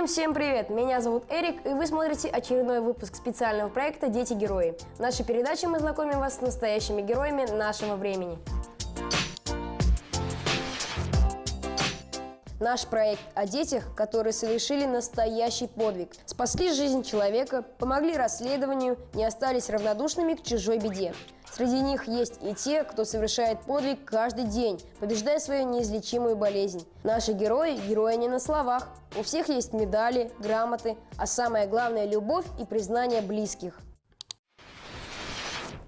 Всем привет! Меня зовут Эрик, и вы смотрите очередной выпуск специального проекта «Дети-герои». В нашей передаче мы знакомим вас с настоящими героями нашего времени. Наш проект о детях, которые совершили настоящий подвиг, спасли жизнь человека, помогли расследованию, не остались равнодушными к чужой беде. Среди них есть и те, кто совершает подвиг каждый день, побеждая свою неизлечимую болезнь. Наши герои – герои не на словах. У всех есть медали, грамоты, а самое главное – любовь и признание близких.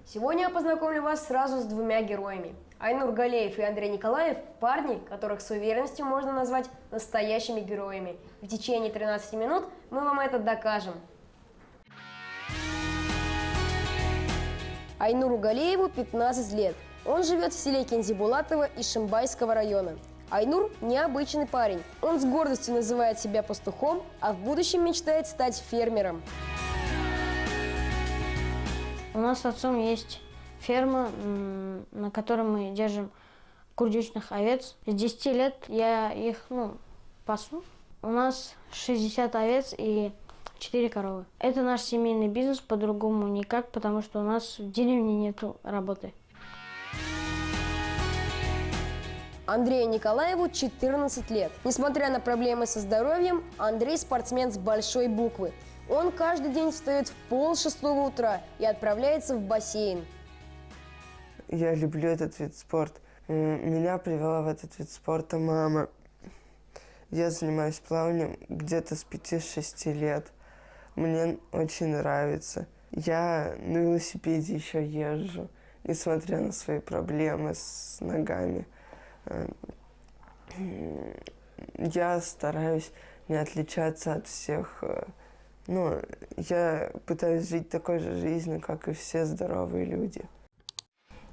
Сегодня я познакомлю вас сразу с двумя героями. Айнур Галеев и Андрей Николаев – парни, которых с уверенностью можно назвать настоящими героями. В течение 13 минут мы вам это докажем. Айнуру Галееву 15 лет. Он живет в селе Кензибулатово Ишимбайского района. Айнур – необычный парень. Он с гордостью называет себя пастухом, а в будущем мечтает стать фермером. У нас с отцом есть ферма, на которой мы держим курдючных овец. С 10 лет я их пасу. У нас 60 овец и 4 коровы. Это наш семейный бизнес, по-другому никак, потому что у нас в деревне нету работы. Андрею Николаеву 14 лет. Несмотря на проблемы со здоровьем, Андрей спортсмен с большой буквы. Он каждый день встает в 5:30 утра и отправляется в бассейн. Я люблю этот вид спорта. Меня привела в этот вид спорта мама. Я занимаюсь плаванием где-то с 5-6 лет. Мне очень нравится. Я на велосипеде еще езжу, несмотря на свои проблемы с ногами. Я стараюсь не отличаться от всех. Я пытаюсь жить такой же жизнью, как и все здоровые люди.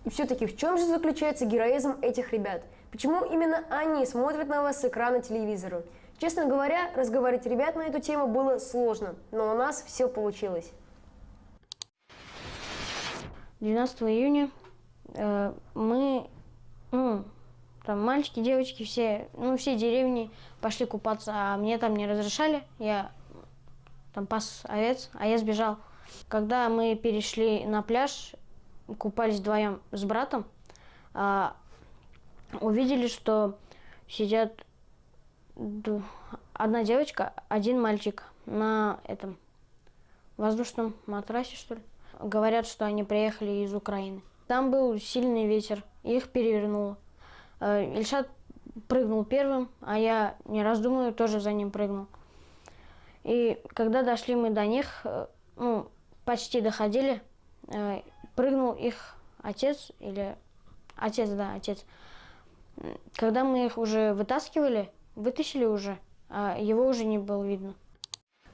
И все-таки в чем же заключается героизм этих ребят? Почему именно они смотрят на вас с экрана телевизора? Честно говоря, разговаривать ребят на эту тему было сложно, но у нас все получилось. 12 июня мы, там мальчики, девочки, все деревни пошли купаться, а мне там не разрешали. Я там пас овец, а я сбежал. Когда мы перешли на пляж, купались вдвоем с братом, увидели, что сидят одна девочка, один мальчик на этом воздушном матрасе, что ли. Говорят, что они приехали из Украины. Там был сильный ветер, их перевернуло. Ильшат прыгнул первым, а я, не раздумывая, тоже за ним прыгнул. И когда дошли мы до них, почти доходили, прыгнул их отец. Когда мы их уже вытащили уже, а его уже не было видно.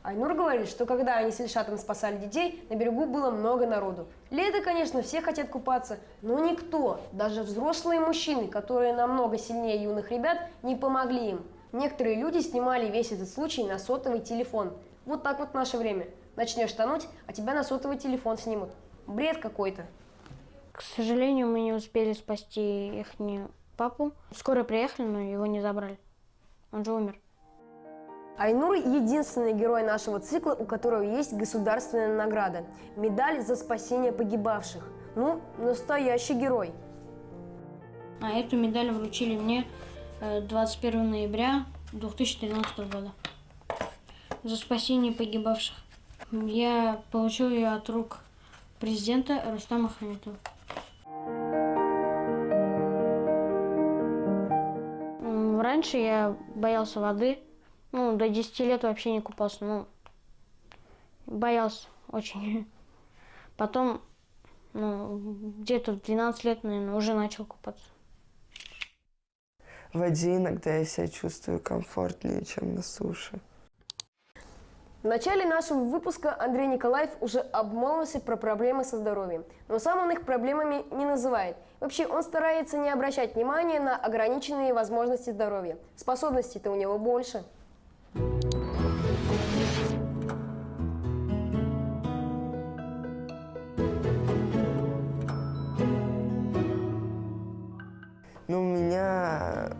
Айнур говорит, что когда они с Ильшатом спасали детей, на берегу было много народу. Лето, конечно, все хотят купаться, но никто, даже взрослые мужчины, которые намного сильнее юных ребят, не помогли им. Некоторые люди снимали весь этот случай на сотовый телефон. Вот так вот в наше время. Начнешь тонуть, а тебя на сотовый телефон снимут. Бред какой-то. К сожалению, мы не успели спасти их папу. Скоро приехали, но его не забрали. Он же умер. Айнур – единственный герой нашего цикла, у которого есть государственная награда – медаль за спасение погибавших. Настоящий герой. А эту медаль вручили мне 21 ноября 2013 года за спасение погибавших. Я получил ее от рук президента Рустама Хамитова. Раньше я боялся воды. До 10 лет вообще не купался. Боялся очень. Потом, где-то в 12 лет, наверное, уже начал купаться. В воде иногда я себя чувствую комфортнее, чем на суше. В начале нашего выпуска Андрей Николаев уже обмолвился про проблемы со здоровьем, но сам он их проблемами не называет. Вообще, он старается не обращать внимания на ограниченные возможности здоровья. Способностей-то у него больше. У меня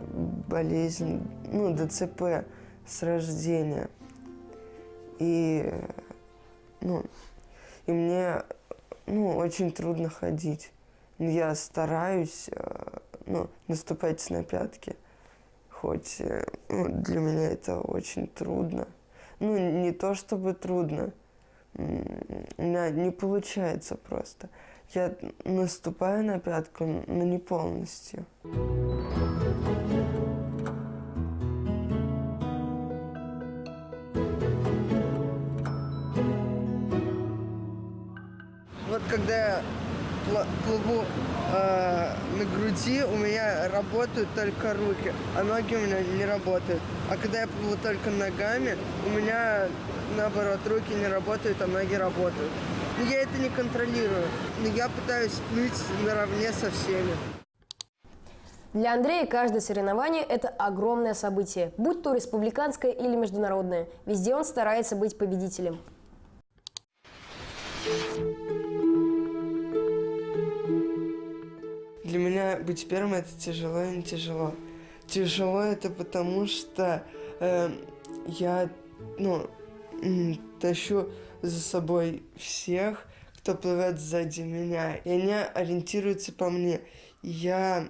болезнь, ДЦП с рождения. И, ну, и мне, ну, очень трудно ходить. Я стараюсь, ну, наступать на пятки, хоть ну, для меня это очень трудно. Ну, не то чтобы трудно, у меня не получается просто. Я наступаю на пятку, но не полностью. Вот когда я плыву на груди, у меня работают только руки, а ноги у меня не работают. А когда я плыву только ногами, у меня, наоборот, руки не работают, а ноги работают. Но я это не контролирую, но я пытаюсь плыть наравне со всеми. Для Андрея каждое соревнование – это огромное событие, будь то республиканское или международное. Везде он старается быть победителем. Для меня быть первым – это тяжело и не тяжело. Тяжело это потому, что я тащу за собой всех, кто плывет сзади меня, и они ориентируются по мне. Я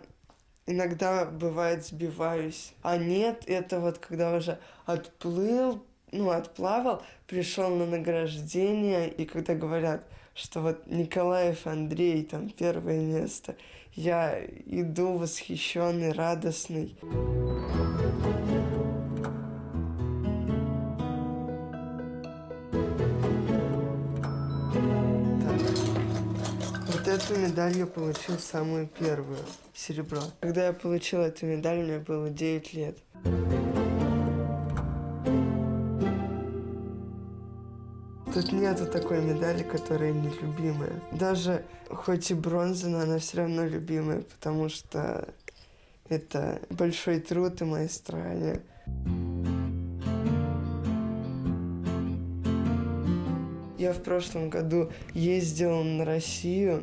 иногда, бывает, сбиваюсь. А нет, это вот когда уже отплавал, пришел на награждение, и когда говорят, что вот Николаев Андрей, там, первое место, я иду восхищенный, радостный. Вот эту медаль я получил самую первую, серебро. Когда я получил эту медаль, мне было 9 лет. Тут нету такой медали, которая нелюбимая. Даже хоть и бронза, но она все равно любимая, потому что это большой труд и маэстрания. Я в прошлом году ездил на Россию,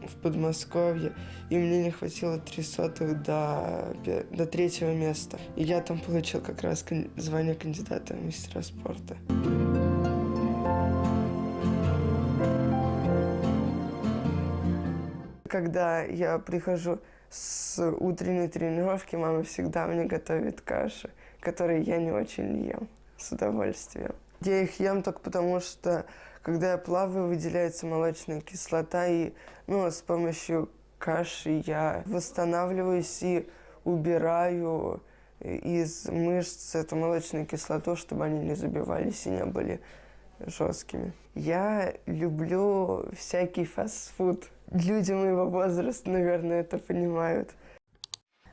в Подмосковье, и мне не хватило 300 до 3-го места. И я там получил как раз звание кандидата в мастера спорта. Когда я прихожу с утренней тренировки, мама всегда мне готовит каши, которые я не очень ем, с удовольствием. Я их ем только потому, что когда я плаваю, выделяется молочная кислота, и с помощью каши я восстанавливаюсь и убираю из мышц эту молочную кислоту, чтобы они не забивались и не были жесткими. Я люблю всякий фастфуд. Люди моего возраста, наверное, это понимают.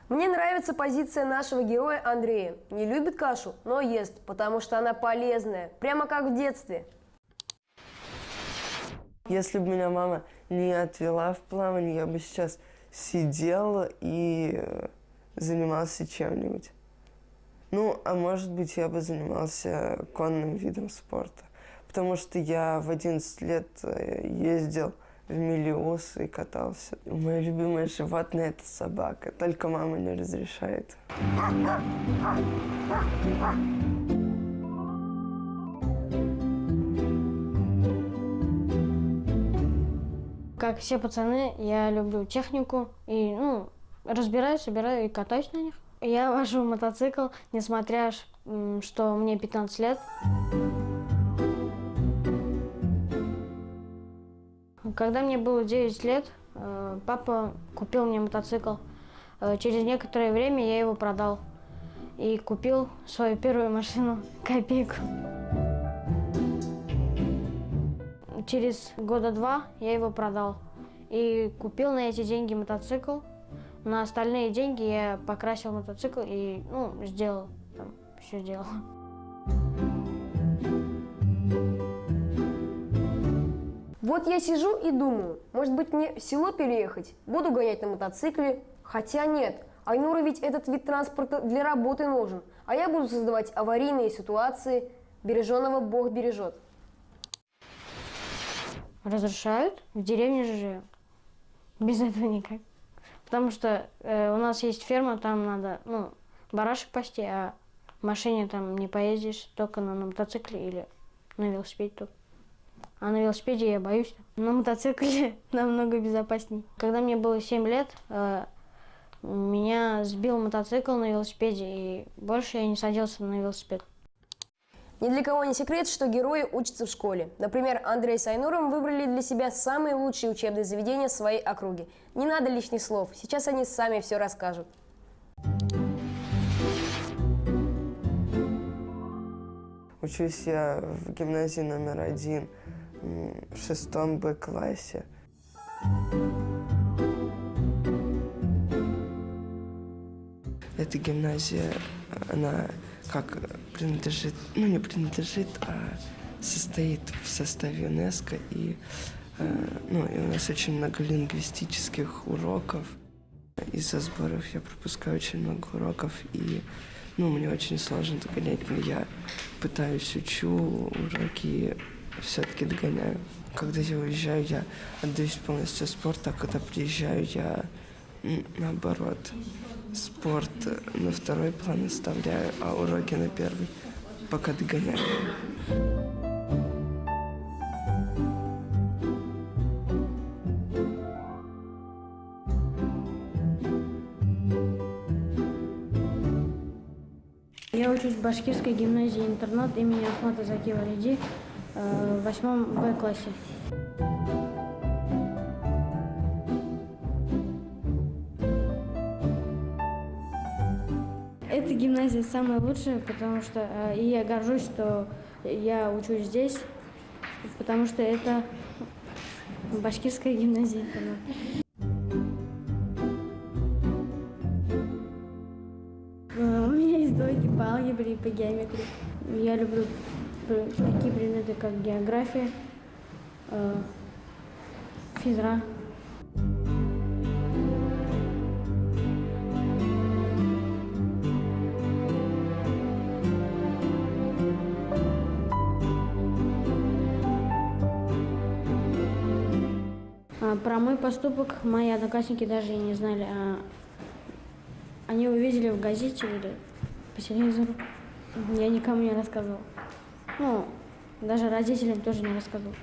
Мне нравится позиция нашего героя Андрея. Не любит кашу, но ест, потому что она полезная, прямо как в детстве. Если бы меня мама не отвела в плавание, я бы сейчас сидел и занимался чем-нибудь. А может быть, я бы занимался конным видом спорта. Потому что я в 11 лет ездил в Мелиус и катался. Мое любимое животное – это собака. Только мама не разрешает. Как все пацаны, я люблю технику и, разбираю, собираю и катаюсь на них. Я вожу мотоцикл, несмотря что мне 15 лет. Когда мне было 9 лет, папа купил мне мотоцикл. Через некоторое время я его продал и купил свою первую машину «Копейку». Через года 2 я его продал и купил на эти деньги мотоцикл. На остальные деньги я покрасил мотоцикл и, сделал, все сделал. Вот я сижу и думаю, может быть, мне в село переехать, буду гонять на мотоцикле. Хотя нет, Айнуру ведь этот вид транспорта для работы нужен, а я буду создавать аварийные ситуации, береженого Бог бережет. Разрешают, в деревне же живем. Без этого никак. Потому что у нас есть ферма, там надо, барашек пасти, а в машине там не поездишь, только на мотоцикле или на велосипеде только. А на велосипеде я боюсь. На мотоцикле намного безопаснее. Когда мне было 7 лет, меня сбил мотоцикл на велосипеде, и больше я не садился на велосипед. Ни для кого не секрет, что герои учатся в школе. Например, Андрей с Айнуром выбрали для себя самые лучшие учебные заведения в своей округе. Не надо лишних слов, сейчас они сами все расскажут. Учусь я в гимназии номер 1 в 6 Б-классе. Эта гимназия, она как принадлежит, ну не принадлежит, а состоит в составе ЮНЕСКО. И у нас очень много лингвистических уроков. Из-за сборов я пропускаю очень много уроков, и мне очень сложно догонять, но я пытаюсь, учу уроки и все-таки догоняю. Когда я уезжаю, я отдаюсь полностью спорту, а когда приезжаю, я наоборот спорт на второй план оставляю, а уроки на первый, пока догоняю. Я учусь в башкирской гимназии-интернат имени Ахмата Закиева Реди в 8 Б-классе. Эта гимназия самая лучшая, потому что и я горжусь, что я учусь здесь, потому что это башкирская гимназия-интернат. У меня есть двойки по алгебре и по геометрии. Я люблю такие предметы, как география, физра. Про мой поступок мои одноклассники даже и не знали. Они увидели в газете или по телевизору. Я никому не рассказывал. Даже родителям тоже не рассказывал.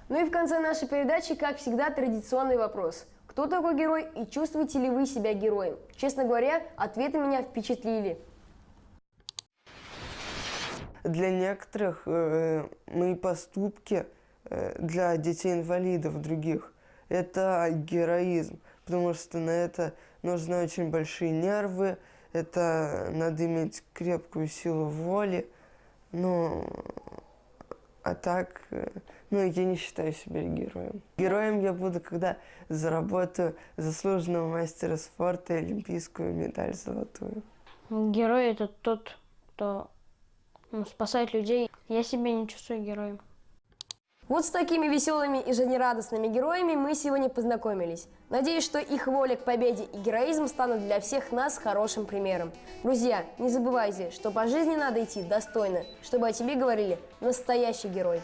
Ну и в конце нашей передачи, как всегда, традиционный вопрос. Кто такой герой и чувствуете ли вы себя героем? Честно говоря, ответы меня впечатлили. Для некоторых мои поступки для детей-инвалидов других – это героизм, потому что на это нужны очень большие нервы, это надо иметь крепкую силу воли. А так, я не считаю себя героем. Героем я буду, когда заработаю заслуженного мастера спорта и олимпийскую медаль золотую. Герой – это тот, кто спасает людей. Я себя не чувствую героем. Вот с такими веселыми и жизнерадостными героями мы сегодня познакомились. Надеюсь, что их воля к победе и героизм станут для всех нас хорошим примером. Друзья, не забывайте, что по жизни надо идти достойно, чтобы о тебе говорили настоящий герой.